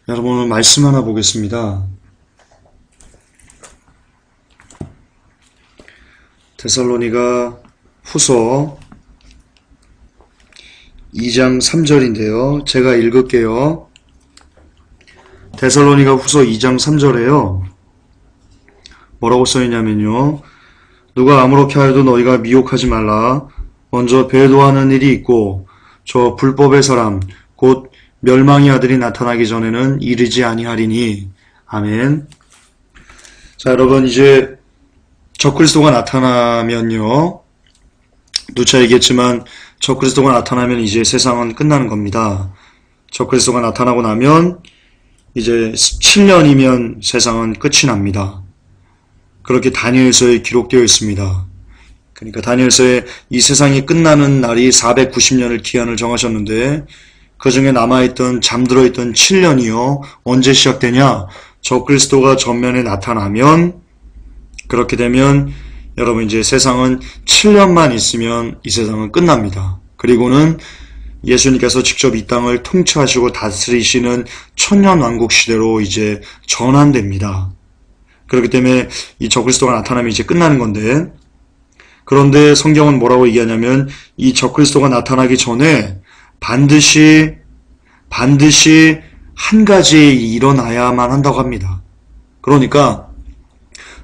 여러분 오늘 말씀 하나 보겠습니다. 데살로니가 후서 2장 3절인데요. 제가 읽을게요. 데살로니가 후서 2장 3절에요. 뭐라고 써있냐면요. 누가 아무렇게 하여도 너희가 미혹하지 말라. 먼저 배도하는 일이 있고 저 불법의 사람 곧 멸망의 아들이 나타나기 전에는 이르지 아니하리니. 아멘. 자, 여러분 이제 적그리스도가 나타나면요. 누차 얘기했지만 적그리스도가 나타나면 이제 세상은 끝나는 겁니다. 적그리스도가 나타나고 나면 이제 7년이면 세상은 끝이 납니다. 그렇게 다니엘서에 기록되어 있습니다. 그러니까 다니엘서에 이 세상이 끝나는 날이 490년을 기한을 정하셨는데 그 중에 남아있던 잠들어 있던 7년이요. 언제 시작되냐? 적그리스도가 전면에 나타나면 그렇게 되면 여러분 이제 세상은 7년만 있으면 이 세상은 끝납니다. 그리고는 예수님께서 직접 이 땅을 통치하시고 다스리시는 천년왕국 시대로 이제 전환됩니다. 그렇기 때문에 이 적그리스도가 나타나면 이제 끝나는 건데, 그런데 성경은 뭐라고 얘기하냐면 이 적그리스도가 나타나기 전에 반드시 한 가지 일어나야만 한다고 합니다. 그러니까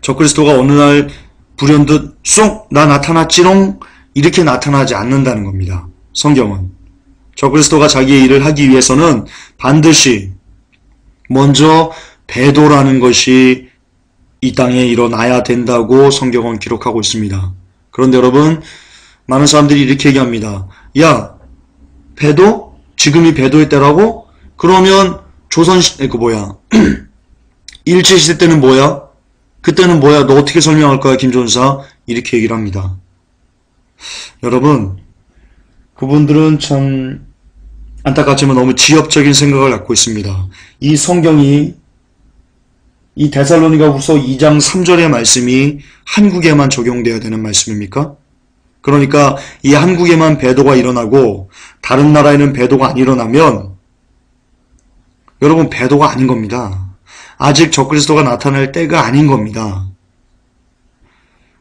적그리스도가 어느 날 불현듯 쏙 나 나타났지롱 이렇게 나타나지 않는다는 겁니다. 성경은 적그리스도가 자기의 일을 하기 위해서는 반드시 먼저 배도라는 것이 이 땅에 일어나야 된다고 성경은 기록하고 있습니다. 그런데 여러분 많은 사람들이 이렇게 얘기합니다. 야, 배도? 지금이 배도의 때라고? 그러면 조선시대 일제시대 때는 뭐야? 그때는 뭐야? 너 어떻게 설명할 거야, 김전사? 이렇게 얘기를 합니다. 여러분, 그분들은 참 안타깝지만 너무 지엽적인 생각을 갖고 있습니다. 이 성경이 이 데살로니가 후서 2장 3절의 말씀이 한국에만 적용되어야 되는 말씀입니까? 그러니까 이 한국에만 배도가 일어나고 다른 나라에는 배도가 안 일어나면 여러분 배도가 아닌 겁니다. 아직 적그리스도가 나타날 때가 아닌 겁니다.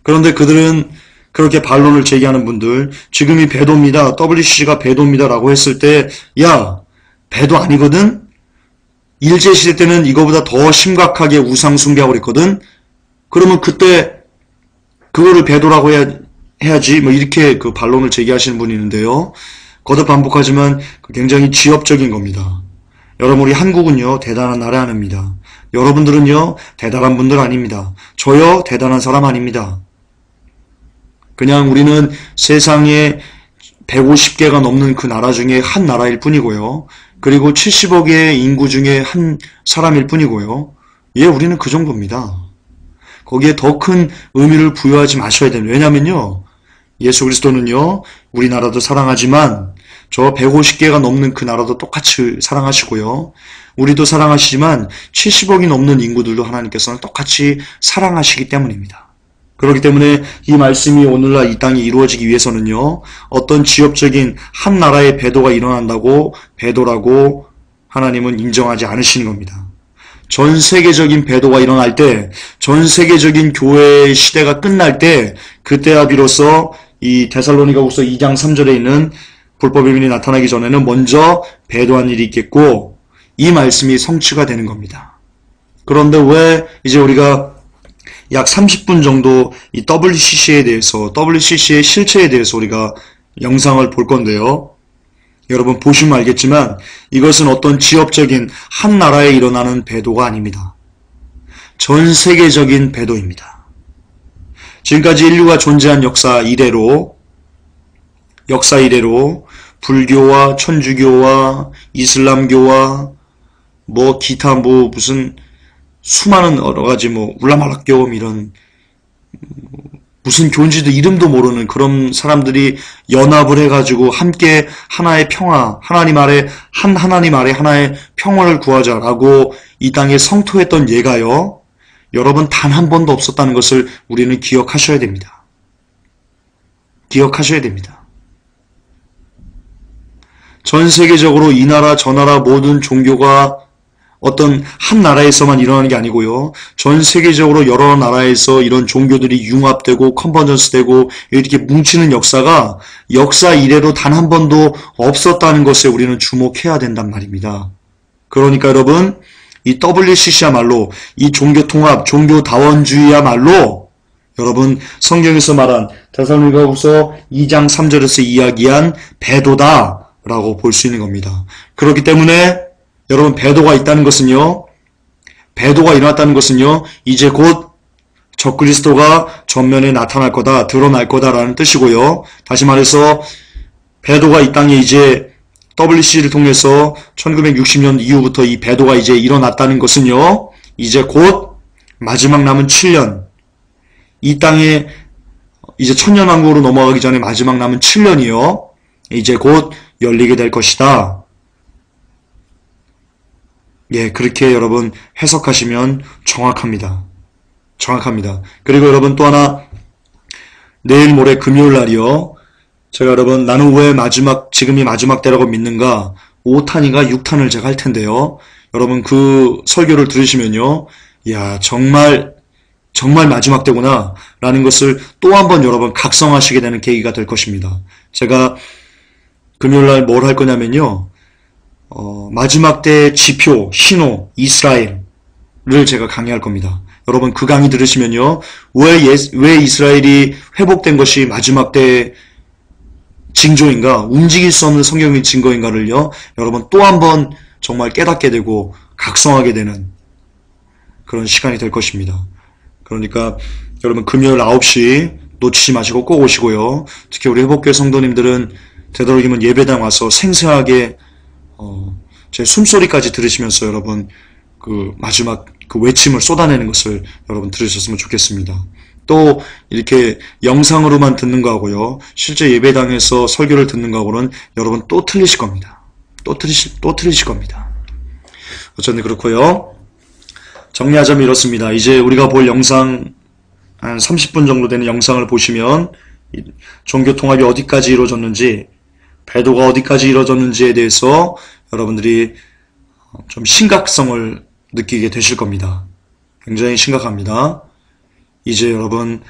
그런데 그들은 그렇게 반론을 제기하는 분들, 지금이 배도입니다. WCC가 배도입니다. 라고 했을 때, 야, 배도 아니거든? 일제시대 때는 이거보다 더 심각하게 우상숭배하고 그랬거든? 그러면 그때 그거를 배도라고 해야지. 뭐 이렇게 그 반론을 제기하시는 분이 있는데요. 거듭 반복하지만 굉장히 지엽적인 겁니다. 여러분 우리 한국은요 대단한 나라 아닙니다. 여러분들은요 대단한 분들 아닙니다. 저요 대단한 사람 아닙니다. 그냥 우리는 세상에 150개가 넘는 그 나라 중에 한 나라일 뿐이고요. 그리고 70억의 인구 중에 한 사람일 뿐이고요. 예, 우리는 그 정도입니다. 거기에 더 큰 의미를 부여하지 마셔야 됩니다. 왜냐면요. 예수 그리스도는요. 우리나라도 사랑하지만 저 150개가 넘는 그 나라도 똑같이 사랑하시고요. 우리도 사랑하시지만 70억이 넘는 인구들도 하나님께서는 똑같이 사랑하시기 때문입니다. 그렇기 때문에 이 말씀이 오늘날 이 땅에 이루어지기 위해서는요. 어떤 지역적인 한 나라의 배도가 일어난다고 배도라고 하나님은 인정하지 않으시는 겁니다. 전 세계적인 배도가 일어날 때, 전 세계적인 교회의 시대가 끝날 때, 그때야 비로소 이 데살로니가 후서 2장 3절에 있는 불법의 민이 나타나기 전에는 먼저 배도한 일이 있겠고, 이 말씀이 성취가 되는 겁니다. 그런데 왜 이제 우리가 약 30분 정도 이 WCC에 대해서, WCC의 실체에 대해서 우리가 영상을 볼 건데요. 여러분 보시면 알겠지만 이것은 어떤 지역적인 한 나라에 일어나는 배도가 아닙니다. 전 세계적인 배도입니다. 지금까지 인류가 존재한 역사 이래로 불교와 천주교와 이슬람교와 뭐 기타 뭐 무슨 수많은 여러 가지 뭐 울라말라교 이런 무슨 교인지도 이름도 모르는 그런 사람들이 연합을 해가지고 함께 하나의 평화, 하나님 아래 하나의 평화를 구하자라고 이 땅에 성토했던 예가요. 여러분 단 한 번도 없었다는 것을 우리는 기억하셔야 됩니다. 기억하셔야 됩니다. 전 세계적으로 이 나라 저 나라 모든 종교가 어떤 한 나라에서만 일어나는 게 아니고요. 전 세계적으로 여러 나라에서 이런 종교들이 융합되고 컨버전스되고 이렇게 뭉치는 역사가 역사 이래로 단 한 번도 없었다는 것에 우리는 주목해야 된단 말입니다. 그러니까 여러분, 이 WCC야말로 이 종교 통합, 종교 다원주의야말로 여러분 성경에서 말한 데살로니가후서 2장 3절에서 이야기한 배도다라고 볼 수 있는 겁니다. 그렇기 때문에 여러분 배도가 있다는 것은요. 배도가 일어났다는 것은요. 이제 곧 적그리스도가 전면에 나타날 거다, 드러날 거다라는 뜻이고요. 다시 말해서 배도가 이 땅에 이제 WC를 통해서 1960년 이후부터 이 배도가 이제 일어났다는 것은요. 이제 곧 마지막 남은 7년, 이 땅에 이제 천년왕국으로 넘어가기 전에 마지막 남은 7년이요. 이제 곧 열리게 될 것이다. 예, 그렇게 여러분 해석하시면 정확합니다. 정확합니다. 그리고 여러분 또 하나, 내일 모레 금요일 날이요. 제가 여러분 나는 왜 지금이 마지막 때라고 믿는가 5탄인가 6탄을 제가 할 텐데요. 여러분 그 설교를 들으시면요. 야, 정말 마지막 때구나 라는 것을 또 한 번 여러분 각성하시게 되는 계기가 될 것입니다. 제가 금요일 날 뭘 할 거냐면요. 마지막 때의 지표, 신호, 이스라엘을 제가 강의할 겁니다. 여러분 그 강의 들으시면요. 왜 이스라엘이 회복된 것이 마지막 때 징조인가, 움직일 수 없는 성경의 증거인가를요. 여러분 또 한 번 정말 깨닫게 되고 각성하게 되는 그런 시간이 될 것입니다. 그러니까 여러분 금요일 9시 놓치지 마시고 꼭 오시고요. 특히 우리 회복교회 성도님들은 되도록이면 예배당 와서 생생하게 제 숨소리까지 들으시면서 여러분 그 마지막 그 외침을 쏟아내는 것을 여러분 들으셨으면 좋겠습니다. 또 이렇게 영상으로만 듣는 거하고요. 실제 예배당에서 설교를 듣는 거하고는 여러분 또 틀리실 겁니다. 또 틀리실 겁니다. 어쨌든 그렇고요. 정리하자면 이렇습니다. 이제 우리가 볼 영상 한 30분 정도 되는 영상을 보시면 종교 통합이 어디까지 이루어졌는지, 배도가 어디까지 이루어졌는지에 대해서 여러분들이 좀 심각성을 느끼게 되실 겁니다. 굉장히 심각합니다. 이제 여러분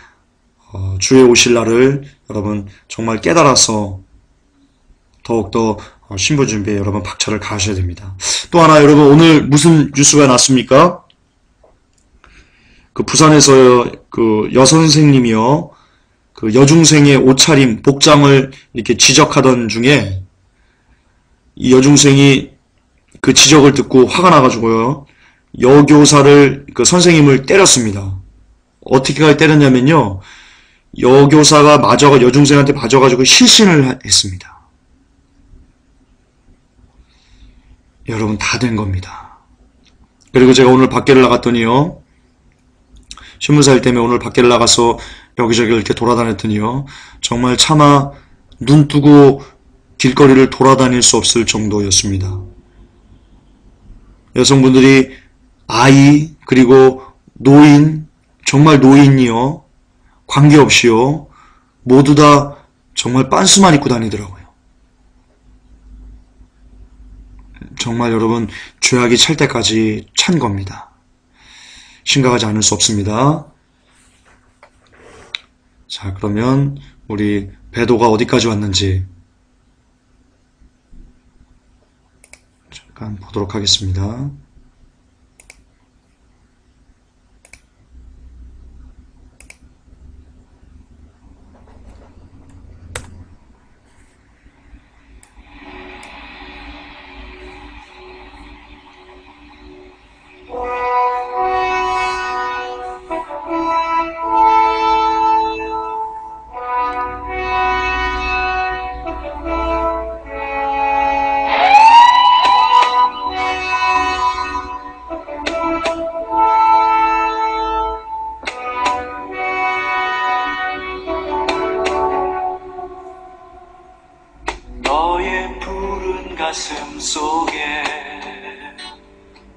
주의 오실 날을 여러분 정말 깨달아서 더욱더 신부 준비에 여러분 박차를 가하셔야 됩니다. 또 하나 여러분 오늘 무슨 뉴스가 났습니까? 그 부산에서 그 여선생님이요. 그 여중생의 옷차림, 복장을 이렇게 지적하던 중에 이 여중생이 그 지적을 듣고 화가 나가지고요. 여교사를, 그 선생님을 때렸습니다. 어떻게 때렸냐면요. 여교사가 여중생한테 맞아가지고 실신을 했습니다. 여러분 다 된 겁니다. 그리고 제가 오늘 밖에를 나갔더니요. 신문사일 때문에 오늘 밖에를 나가서 여기저기 이렇게 돌아다녔더니요. 정말 차마 눈 뜨고 길거리를 돌아다닐 수 없을 정도였습니다. 여성분들이 아이, 그리고 노인, 정말 노인이요. 관계없이요. 모두 다 정말 빤스만 입고 다니더라고요. 정말 여러분 죄악이 찰 때까지 찬 겁니다. 심각하지 않을 수 없습니다. 자, 그러면 우리 배도가 어디까지 왔는지 잠깐 보도록 하겠습니다. 가슴 속에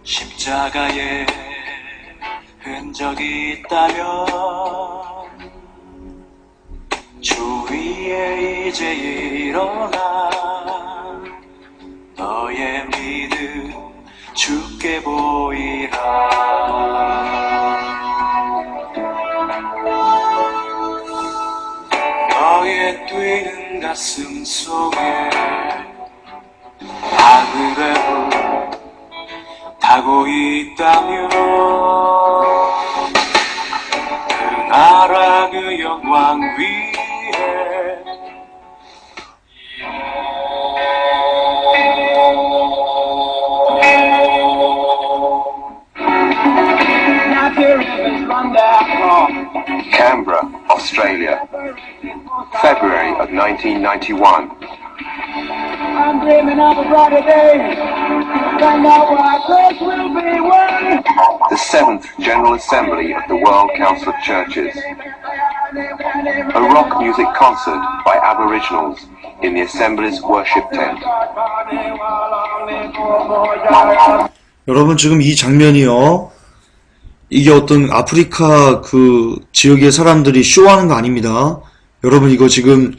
십자가의 흔적이 있다면 주 위에 이제 일어나 너의 믿음 주께 보이라. 너의 뛰는 가슴 속에 하늘의 불 타고 있다면 그 나라 그 영광 위에 Canberra, Australia, February of 1991. I'm dreaming of a brighter day. I know our church will be one. The 7th General Assembly of the World Council of Churches. A rock music concert by Aboriginals in the Assembly's worship tent. 여러분 지금 이 장면이요. 이게 어떤 아프리카 그 지역의 사람들이 쇼하는 거 아닙니다. 여러분 이거 지금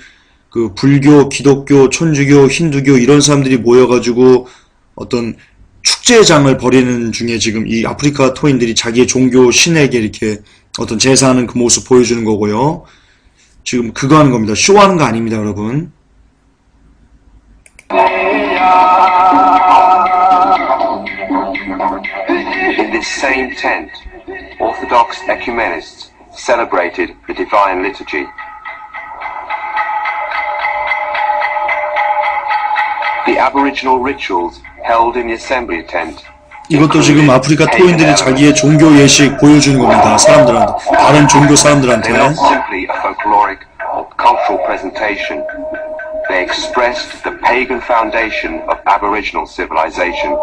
그 불교, 기독교, 천주교, 힌두교 이런 사람들이 모여가지고 어떤 축제장을 벌이는 중에 지금 이 아프리카 토인들이 자기의 종교 신에게 이렇게 어떤 제사하는 그 모습 보여주는 거고요. 지금 그거 하는 겁니다. 쇼하는 거 아닙니다, 여러분. In this same tent, Orthodox ecumenists celebrated the Divine Liturgy. The Aboriginal rituals held in the assembly tent. 이것도 지금 아프리카 토인들이 자기의 종교 예식 보여주는 겁니다. 사람들한테, 다른 종교 사람들한테. They're not simply a folkloric or cultural presentation. They expressed the pagan foundation of Aboriginal civilization.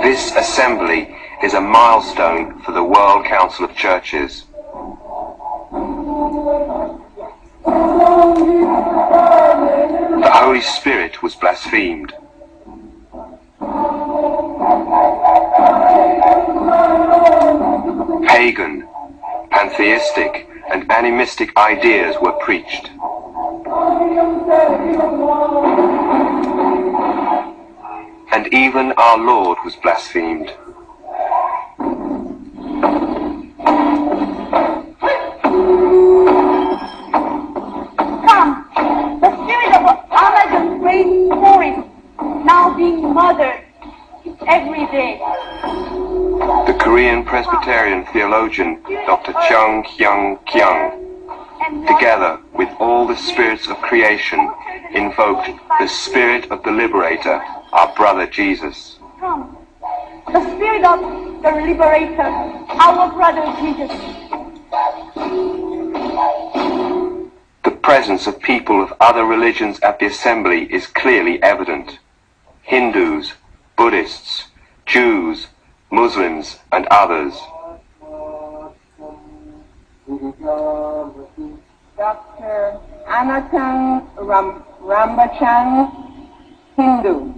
This assembly is a milestone for the World Council of Churches. The Holy Spirit was blasphemed. Pagan, pantheistic, and animistic ideas were preached. And even our Lord was blasphemed. Come, the spirit of Amazon's great forest now being murdered every day. The Korean Presbyterian theologian Dr. Chung Hyung Kyung, And together with all the spirits of creation, invoked the spirit of the liberator, our brother Jesus. come, the spirit of the liberator, our brother Jesus. The presence of people of other religions at the assembly is clearly evident. Hindus, Buddhists, Jews, Muslims, and others. Dr. Anatan Rambachan, Hindu.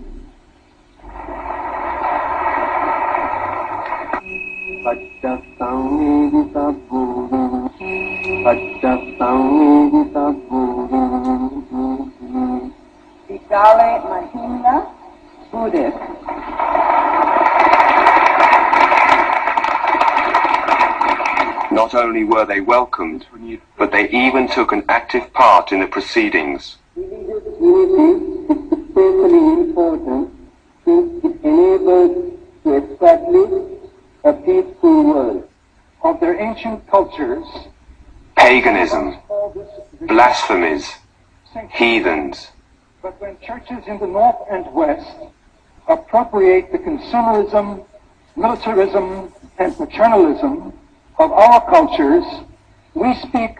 Ikale Mahimna, Buddhist. Not only were they welcomed, but they even took an active part in the proceedings. Unity is especially important since it enables to establish a peaceful world. Of their ancient cultures, Paganism, blasphemies, heathens. but when churches in the North and West appropriate the consumerism, militarism, and paternalism of our cultures, we speak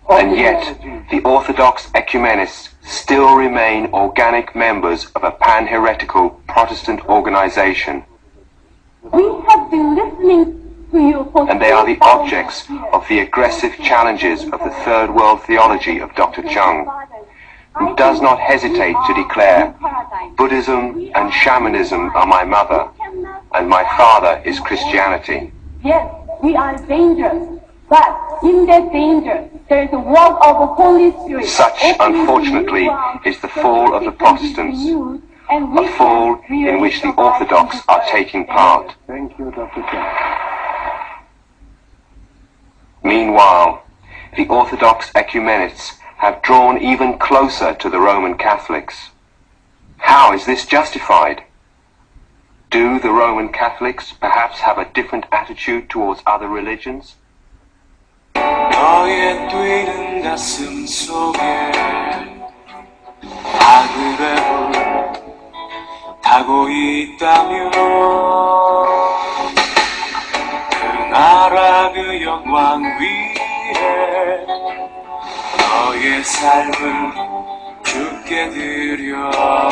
of And yet, the Orthodox ecumenists still remain organic members of a pan-heretical Protestant organization, We have been listening to you for and they are the objects of the aggressive challenges of the Third World theology of Dr. Chung, who does not hesitate to declare, Buddhism and shamanism are my mother, and my father is Christianity. Yes, we are dangerous, but in that danger, there is a work of the Holy Spirit. Such, opening unfortunately, new ground is the that fall of the can be Protestants, renewed And we a fall can create in which the a Orthodox are taking part. Thank you, Dr. Chung. Meanwhile, the Orthodox ecumenists have drawn even closer to the Roman Catholics. How is this justified? Do the Roman Catholics perhaps have a different attitude towards other religions? 너의 뛰는 가슴 속에 하늘의 불 타고 있다면 그 나라 그 영광 위에 너의 삶을 주께 드려라.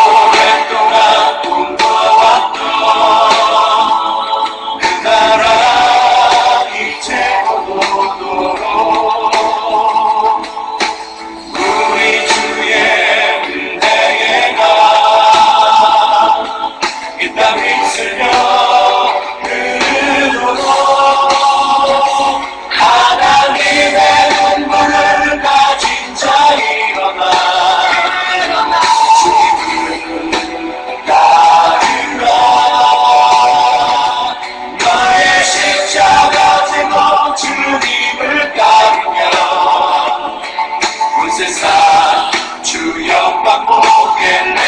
오랫동안 꿈꿔왔던 그 나라 이제 오도록 우리 주의 은혜에 이 땅 휩쓸려 흐르도록 하나님의 눈물을 가진 자 일어나 너의 십자가 들고 주님을 따르며 온 세상 주 영광 보겠네.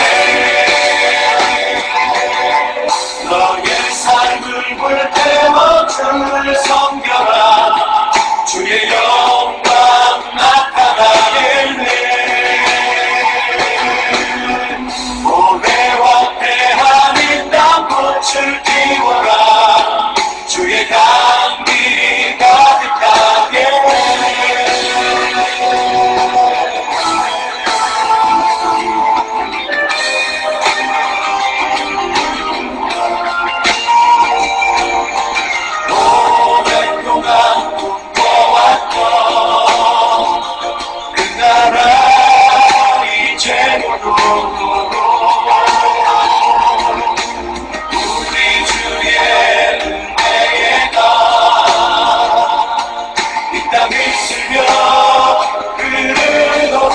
너의 삶을 볼 때만 주를 섬겨라. 주의 영광 나타나겠네. 모래와 태한 이 땅 꽃을 띄워라. 주의 향기 가득하게 오랫동안 꿈꿔왔던 그 나라 이제 오도록 우리 주의 은혜에 이 땅 휩쓸며 흐르도록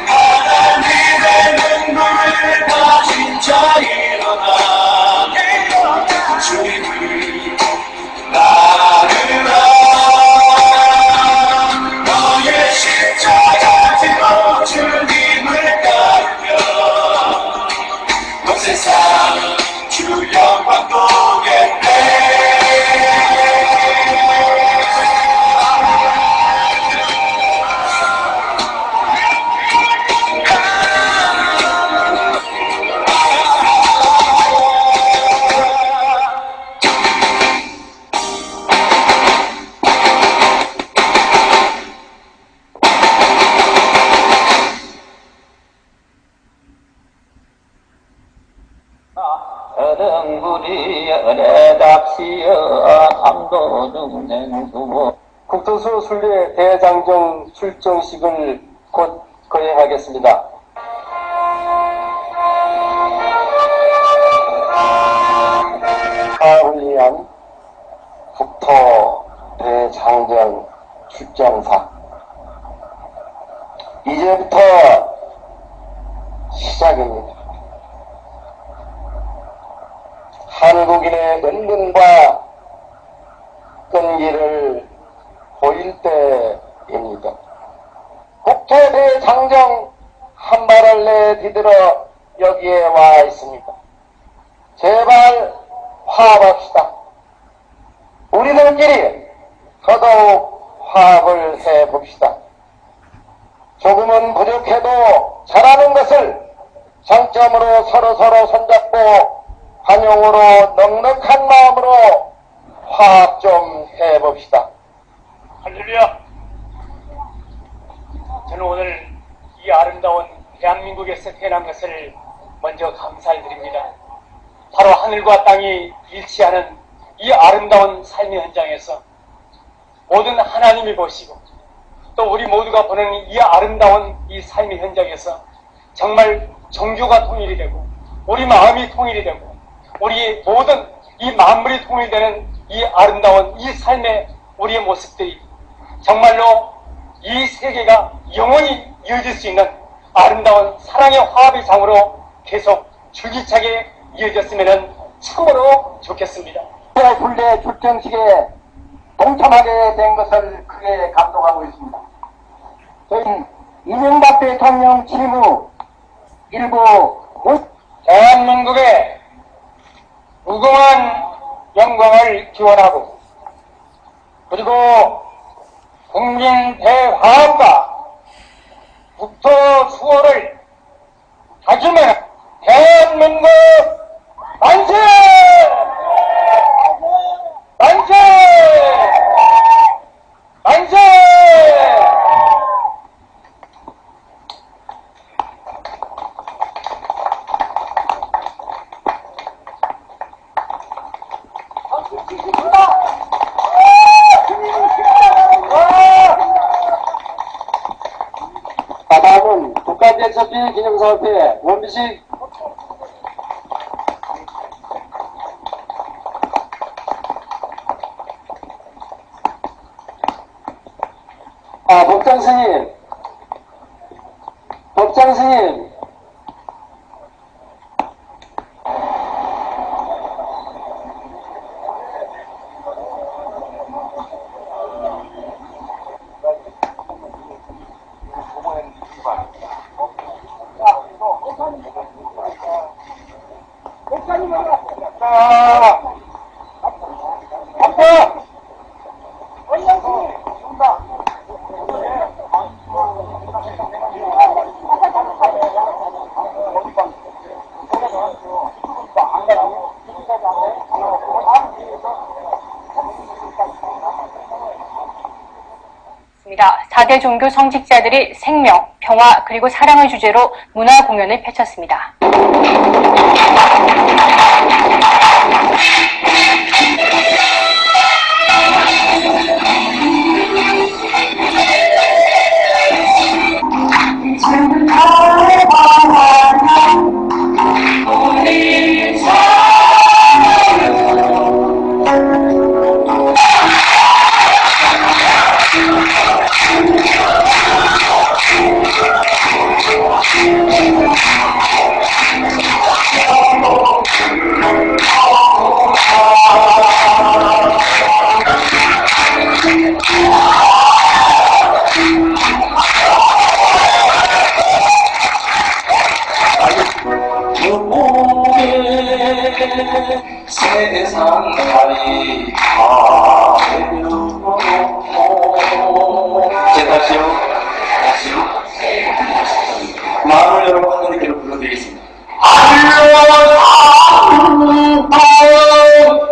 하나님의 눈물을 가진 자 일어나 주님을 따르라. 너의 십자가 들고 주님을 따르며 온 세상 주 영광 보겠네. 어른구리 은혜답시여 함도중 냉수모 국토수 순례 대장정 출정식을 곧 거행하겠습니다. 가을 위한 국토 대장정 출정사 이제부터 시작입니다. 한국인의 은근과 끈기를 보일 때입니다. 국토대장정 한 발을 내디들어 여기에 와 있습니다. 제발 화합합시다. 우리들끼리 더더욱 화합을 해봅시다. 조금은 부족해도 잘하는 것을 장점으로 서로 손잡고 환영으로 넉넉한 마음으로 화합 좀 해봅시다. 할렐루야! 저는 오늘 이 아름다운 대한민국에서 태어난 것을 먼저 감사를 드립니다. 바로 하늘과 땅이 일치하는 이 아름다운 삶의 현장에서 모든 하나님이 보시고 또 우리 모두가 보는 이 아름다운 이 삶의 현장에서 정말 종교가 통일이 되고 우리 마음이 통일이 되고 우리 모든 이 만물이 통일되는 이 아름다운 이 삶의 우리의 모습들이 정말로 이 세계가 영원히 이어질 수 있는 아름다운 사랑의 화합의 장으로 계속 줄기차게 이어졌으면 참으로 좋겠습니다. 군대 출정식에 동참하게 된 것을 크게 감동하고 있습니다. 저희는 이명박 대통령 취임 일부 대한민국의 무궁한 영광을 기원하고 그리고 국민 대화합과 국토 수호를 다짐하는 대한민국 만세! 만세! 만세! 다음은 국가대첩비 기념사업회 원비식 법장 스님 있습니다. 4대 종교 성직자들이 생명, 평화, 그리고 사랑을 주제로 문화 공연을 펼쳤습니다. 마음을 열어 하나님께로 불러드리겠습니다.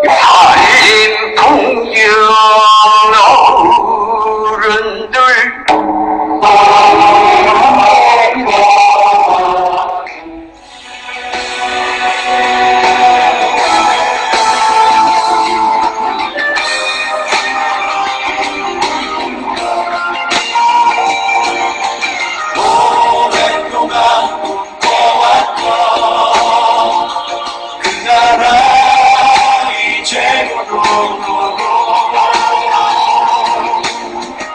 달인 동경 어른들 오랫동안 꿈꿔왔던 그 나라 이제로도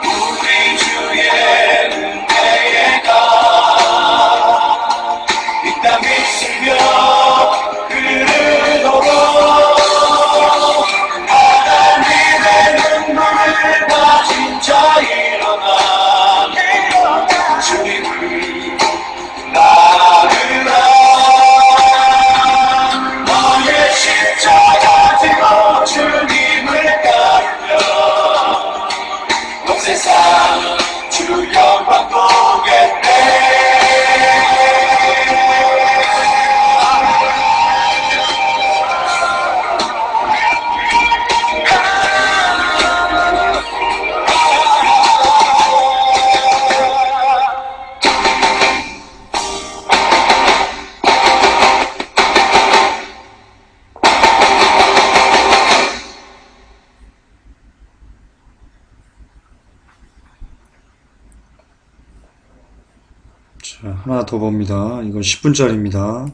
우리 주의 은혜에 가이땅 있으며 흐르도록 하나님의 눈물을 가진 자 일어나 주님을 따르라. 너의 십자가 들고 주님을 따르며 온 세상 주 영광 보겠네. 자, 하나 더 봅니다. 이건 10분짜리입니다.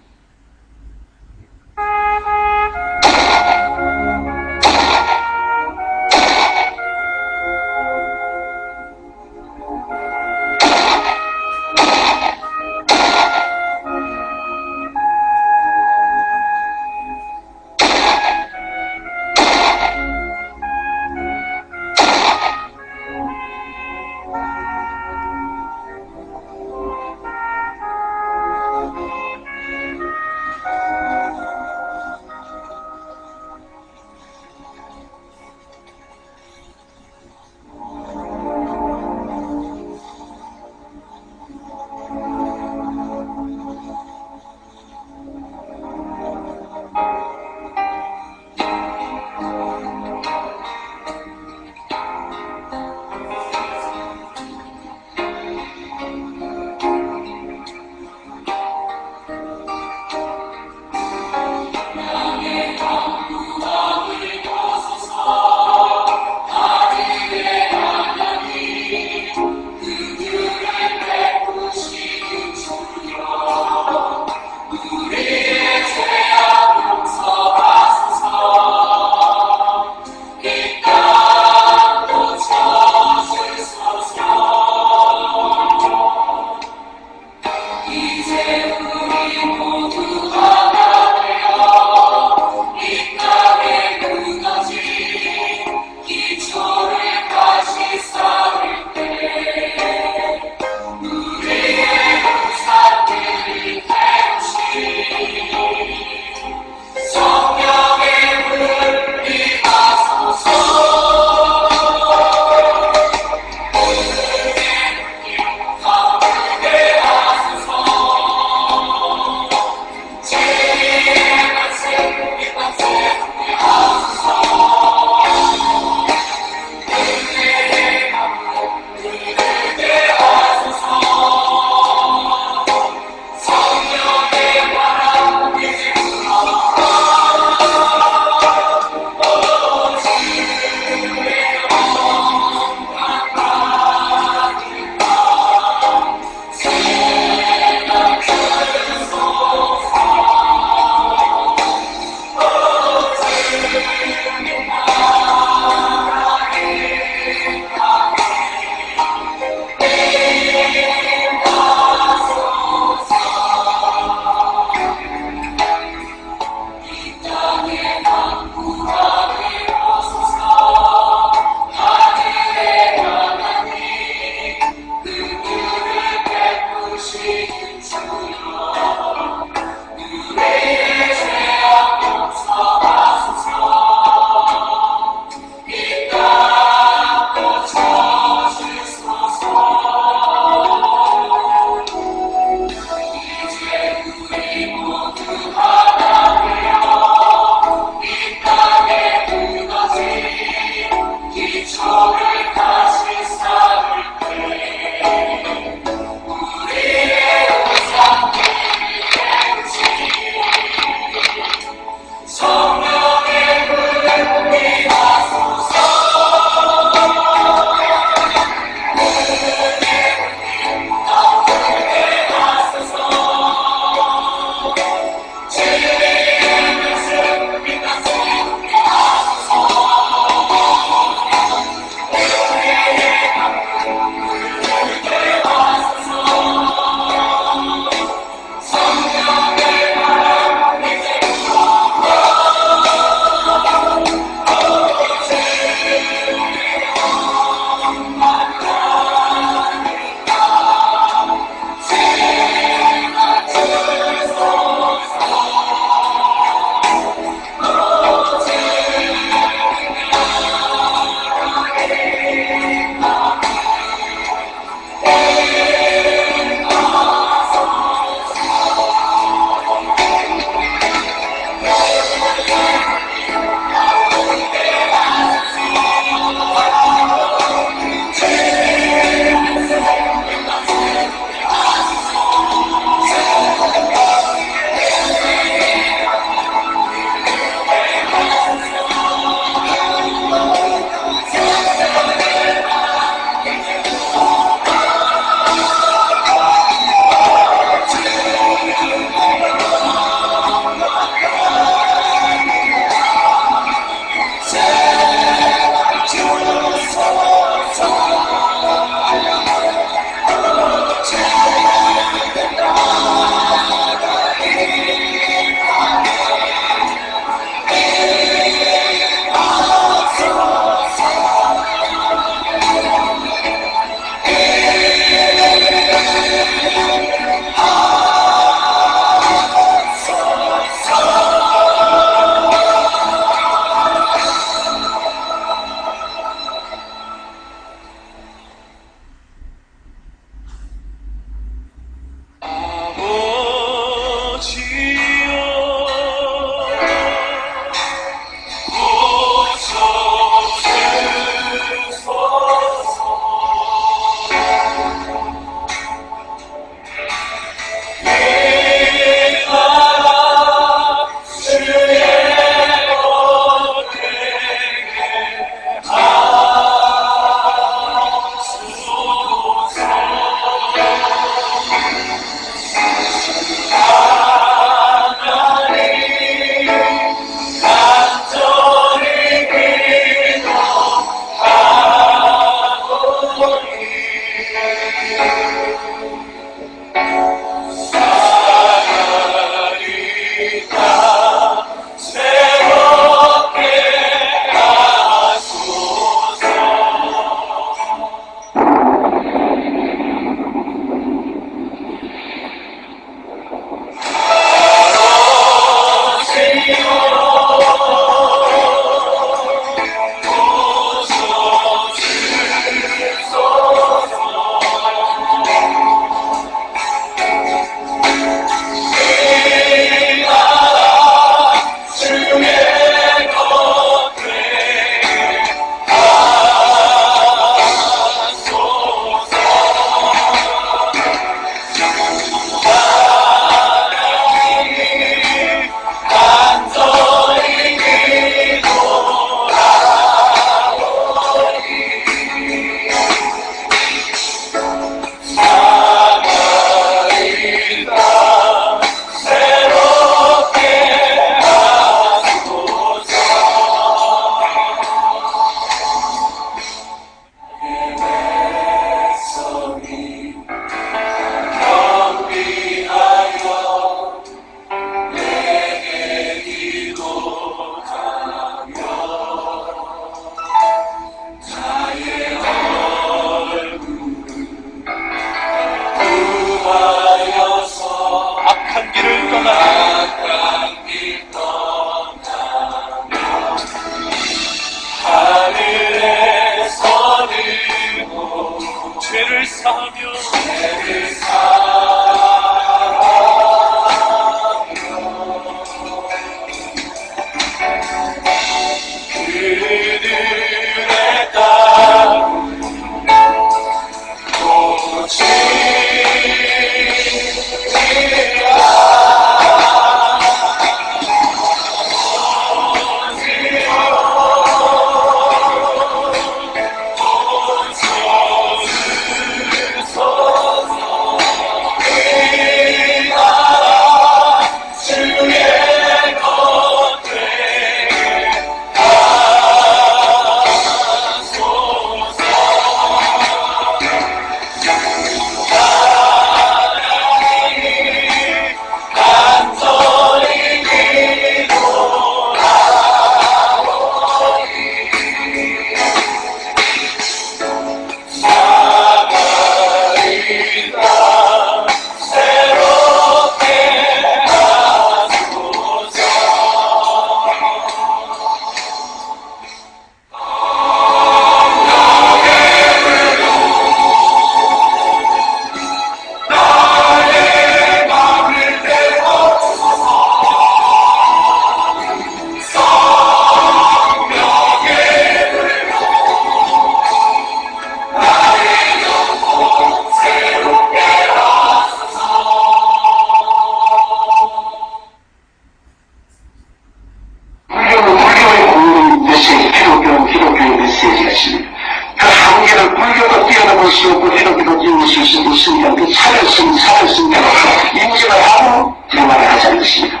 것입니다.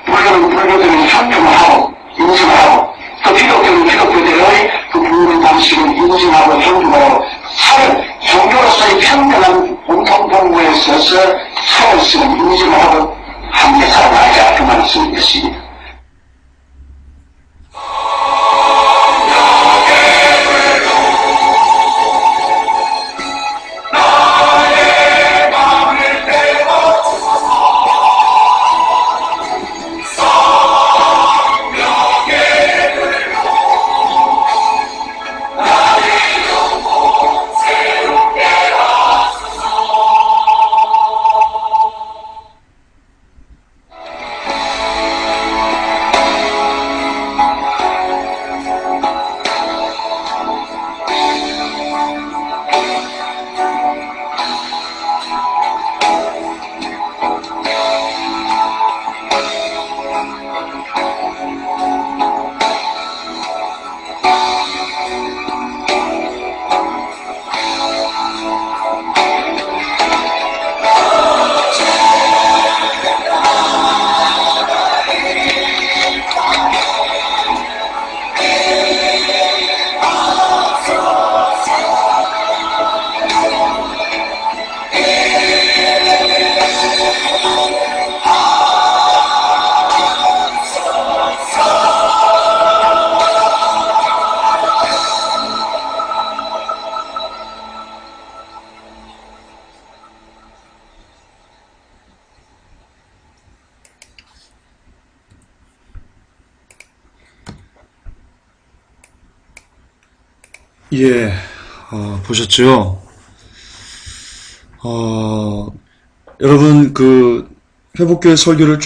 불교는 불교대로 현존하고 인증하고 또 기독교는 기독교대로의 그 붉은 방식을 인증하고 현존하고 사는 종교로서의 평등한 공통본부에 서서 사는 것을 인증하고 함께 살아가자 그 말씀인 것입니다. 예, 보셨죠? 여러분, 회복교회 설교를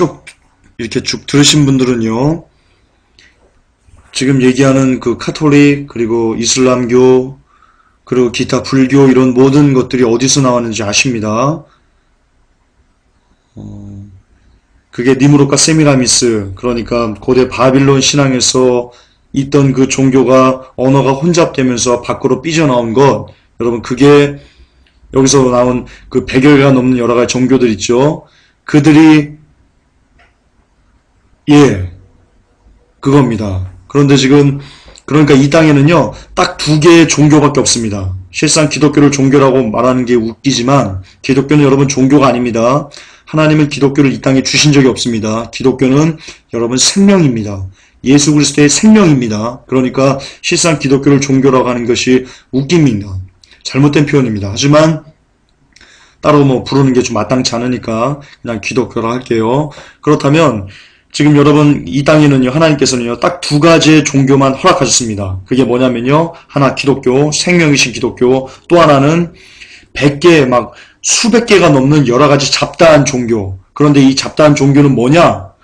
이렇게 쭉 들으신 분들은요, 지금 얘기하는 카톨릭, 그리고 이슬람교, 그리고 기타 불교, 이런 모든 것들이 어디서 나왔는지 아십니다. 그게 니무롯과 세미라미스, 그러니까 고대 바빌론 신앙에서 있던 그 종교가 언어가 혼잡되면서 밖으로 삐져나온 것, 여러분 그게 여기서 나온 그 100여 개가 넘는 여러 가지 종교들 있죠. 그들이 그겁니다. 그런데 지금 그러니까 이 땅에는요 딱 2개의 종교밖에 없습니다. 실상 기독교를 종교라고 말하는 게 웃기지만 기독교는 여러분 종교가 아닙니다. 하나님은 기독교를 이 땅에 주신 적이 없습니다. 기독교는 여러분 생명입니다. 예수 그리스도의 생명입니다. 그러니까 실상 기독교를 종교라고 하는 것이 웃깁니다. 잘못된 표현입니다. 하지만 따로 부르는 게 좀 마땅치 않으니까 그냥 기독교라 할게요. 그렇다면 지금 여러분 이 땅에는요 하나님께서는요 딱 2가지의 종교만 허락하셨습니다. 그게 뭐냐면요 하나 기독교, 생명이신 기독교, 또 하나는 100개 수백 개가 넘는 여러 가지 잡다한 종교. 그런데 이 잡다한 종교는 뭐냐?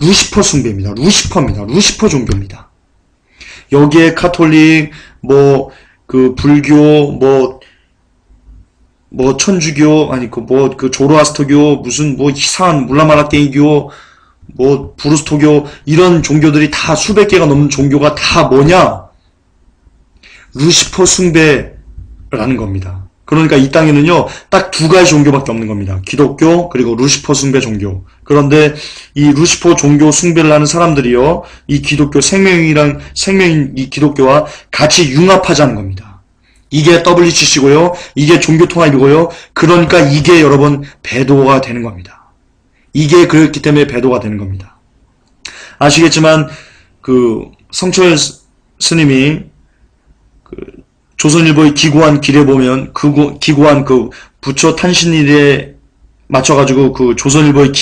루시퍼 숭배입니다. 루시퍼 종교입니다. 여기에 카톨릭, 불교, 천주교, 조로아스터교, 무슨 이상한 물라마라깽이교, 부르스토교, 이런 종교들이 다 수백 개가 넘는 종교가 다 뭐냐? 루시퍼 숭배라는 겁니다. 그러니까 이 땅에는요, 딱 2가지 종교밖에 없는 겁니다. 기독교, 그리고 루시퍼 숭배 종교. 그런데 이 루시퍼 종교 숭배를 하는 사람들이요, 이 기독교 생명인 이 기독교와 같이 융합하자는 겁니다. 이게 WCC고요, 이게 종교통합이고요, 그러니까 이게 여러분 배도가 되는 겁니다. 이게 그렇기 때문에 배도가 되는 겁니다. 아시겠지만, 성철 스님이, 조선일보의 기고한 길에 보면 기고한 부처 탄신일에 맞춰가지고 조선일보의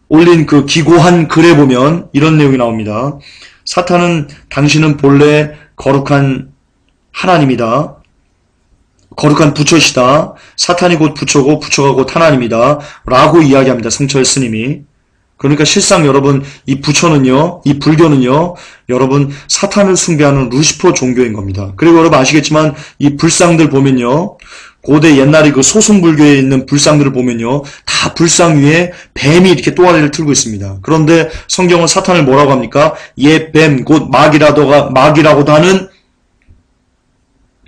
올린 기고한 글에 보면 이런 내용이 나옵니다. 사탄은 당신은 본래 거룩한 하나님이다. 거룩한 부처시다. 사탄이 곧 부처고 부처가 곧 하나님이다. 라고 이야기합니다. 성철 스님이. 그러니까 실상 여러분 이 부처는요, 이 불교는요, 여러분 사탄을 숭배하는 루시퍼 종교인 겁니다. 그리고 여러분 아시겠지만 이 불상들 보면요, 고대 옛날에 소승불교에 있는 불상들을 보면요, 다 불상 위에 뱀이 이렇게 또아리를 틀고 있습니다. 그런데 성경은 사탄을 뭐라고 합니까? 뱀 곧 마귀라고도 하는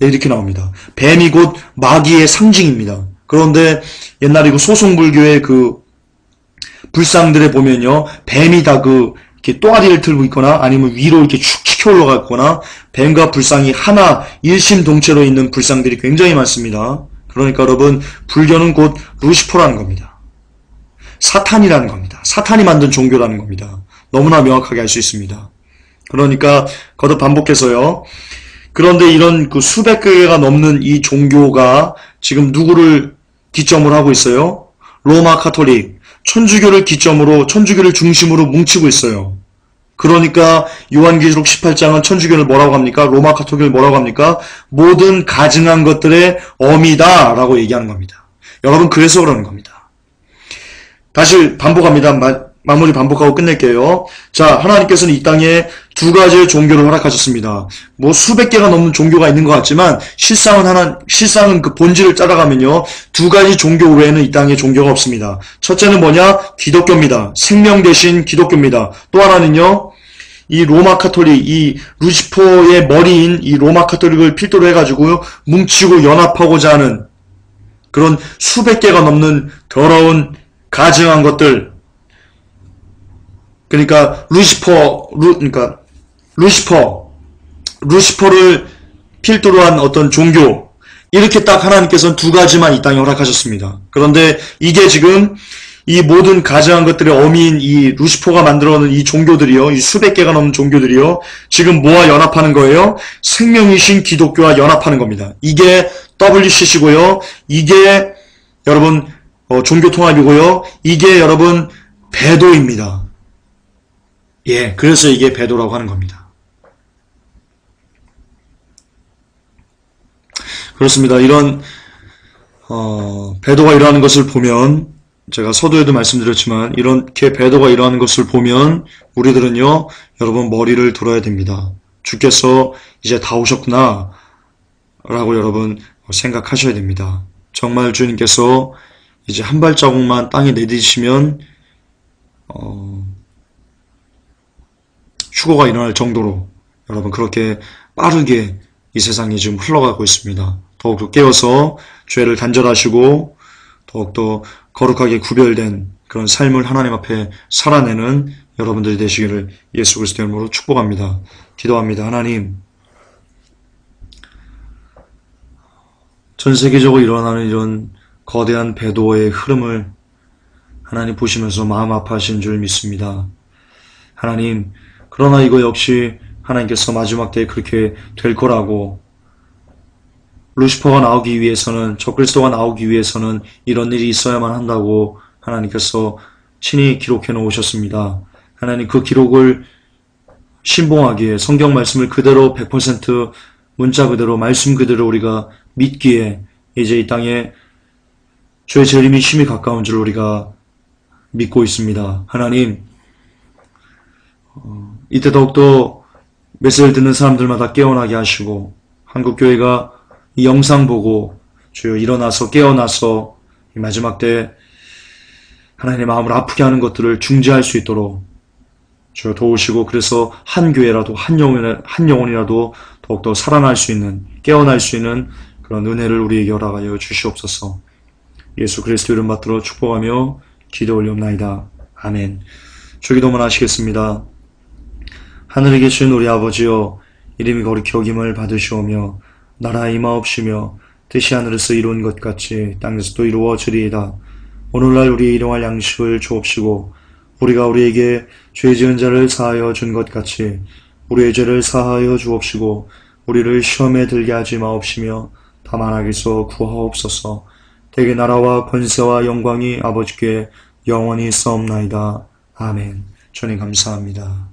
이렇게 나옵니다. 뱀이 곧 마귀의 상징입니다. 그런데 옛날에 그 소송불교의 그 불상들에 보면요, 뱀이 다 이렇게 또아리를 들고 있거나 아니면 위로 이렇게 축 치켜 올라갔거나 뱀과 불상이 하나 일심동체로 있는 불상들이 굉장히 많습니다. 그러니까 여러분, 불교는 곧 루시퍼라는 겁니다. 사탄이라는 겁니다. 사탄이 만든 종교라는 겁니다. 너무나 명확하게 알 수 있습니다. 그러니까 거듭 반복해서요. 그런데 이런 그 수백 개가 넘는 이 종교가 지금 누구를 기점으로 하고 있어요? 로마 카톨릭, 천주교를 기점으로, 천주교를 중심으로 뭉치고 있어요. 그러니까 요한계시록 18장은 천주교를 뭐라고 합니까? 로마 카톨릭을 뭐라고 합니까? 모든 가증한 것들의 어미다 라고 얘기하는 겁니다. 여러분, 그래서 그러는 겁니다. 다시 반복합니다. 마무리 반복하고 끝낼게요. 자, 하나님께서는 이 땅에 두 가지의 종교를 허락하셨습니다. 뭐 수백 개가 넘는 종교가 있는 것 같지만 실상은 그 본질을 따라가면요, 두 가지 종교 외에는 이 땅에 종교가 없습니다. 첫째는 뭐냐? 기독교입니다. 생명 대신 기독교입니다. 또 하나는요, 이 로마 카톨릭, 이 루시퍼의 머리인 이 로마 카톨릭을 필두로 해가지고 뭉치고 연합하고자 하는 그런 수백 개가 넘는 더러운 가증한 것들, 그러니까 루시퍼를 필두로 한 어떤 종교, 이렇게 딱 하나님께서는 두 가지만 이 땅에 허락하셨습니다. 그런데 이게 지금 이 모든 가증한 것들의 어미인 이 루시퍼가 만들어놓은 이 종교들이요, 이 수백 개가 넘는 종교들이요, 지금 뭐와 연합하는 거예요? 생명이신 기독교와 연합하는 겁니다. 이게 WCC고요, 이게 여러분 종교통합이고요, 이게 여러분 배도입니다. 예, 그래서 이게 배도라고 하는 겁니다. 그렇습니다. 이런 배도가 일어나는 것을 보면, 제가 서두에도 말씀드렸지만 이렇게 배도가 일어나는 것을 보면 우리들은요, 여러분 머리를 들어야 됩니다. 주께서 이제 다 오셨구나 라고 여러분 생각하셔야 됩니다. 정말 주님께서 이제 한 발자국만 땅에 내딛으시면 휴거가 일어날 정도로 여러분 그렇게 빠르게 이 세상이 지금 흘러가고 있습니다. 더욱더 깨어서 죄를 단절하시고 더욱더 거룩하게 구별된 그런 삶을 하나님 앞에 살아내는 여러분들이 되시기를 예수 그리스도의 이름으로 축복합니다. 기도합니다. 하나님, 전 세계적으로 일어나는 이런 거대한 배도의 흐름을 하나님 보시면서 마음 아파하신 줄 믿습니다. 하나님, 그러나 이거 역시 하나님께서 마지막 때에 그렇게 될 거라고, 루시퍼가 나오기 위해서는, 적그리스도가 나오기 위해서는 이런 일이 있어야만 한다고 하나님께서 친히 기록해 놓으셨습니다. 하나님, 그 기록을 신봉하기에 성경 말씀을 그대로 100% 문자 그대로 말씀 그대로 우리가 믿기에 이제 이 땅에 주의 재림이 심히 가까운 줄 우리가 믿고 있습니다. 하나님, 이때 더욱더 메시지를 듣는 사람들마다 깨어나게 하시고, 한국교회가 이 영상 보고 주여 일어나서 깨어나서 이 마지막 때 하나님의 마음을 아프게 하는 것들을 중지할 수 있도록 주여 도우시고, 그래서 한 교회라도 한 영혼이라도 더욱더 살아날 수 있는, 깨어날 수 있는 그런 은혜를 우리에게 허락하여 주시옵소서. 예수 그리스도 이름 받들어 축복하며 기도 올리옵나이다. 아멘. 주기도문 하시겠습니다. 하늘에 계신 우리 아버지여, 이름이 거룩히 여김을 받으시오며 나라 임하옵시며 뜻이 하늘에서 이룬 것 같이 땅에서도 이루어지리이다. 오늘날 우리의 일용할 양식을 주옵시고, 우리가 우리에게 죄 지은 자를 사하여 준 것 같이 우리의 죄를 사하여 주옵시고, 우리를 시험에 들게 하지 마옵시며 다만 악에서 구하옵소서. 대개 나라와 권세와 영광이 아버지께 영원히 있사옵나이다. 아멘. 주님 감사합니다.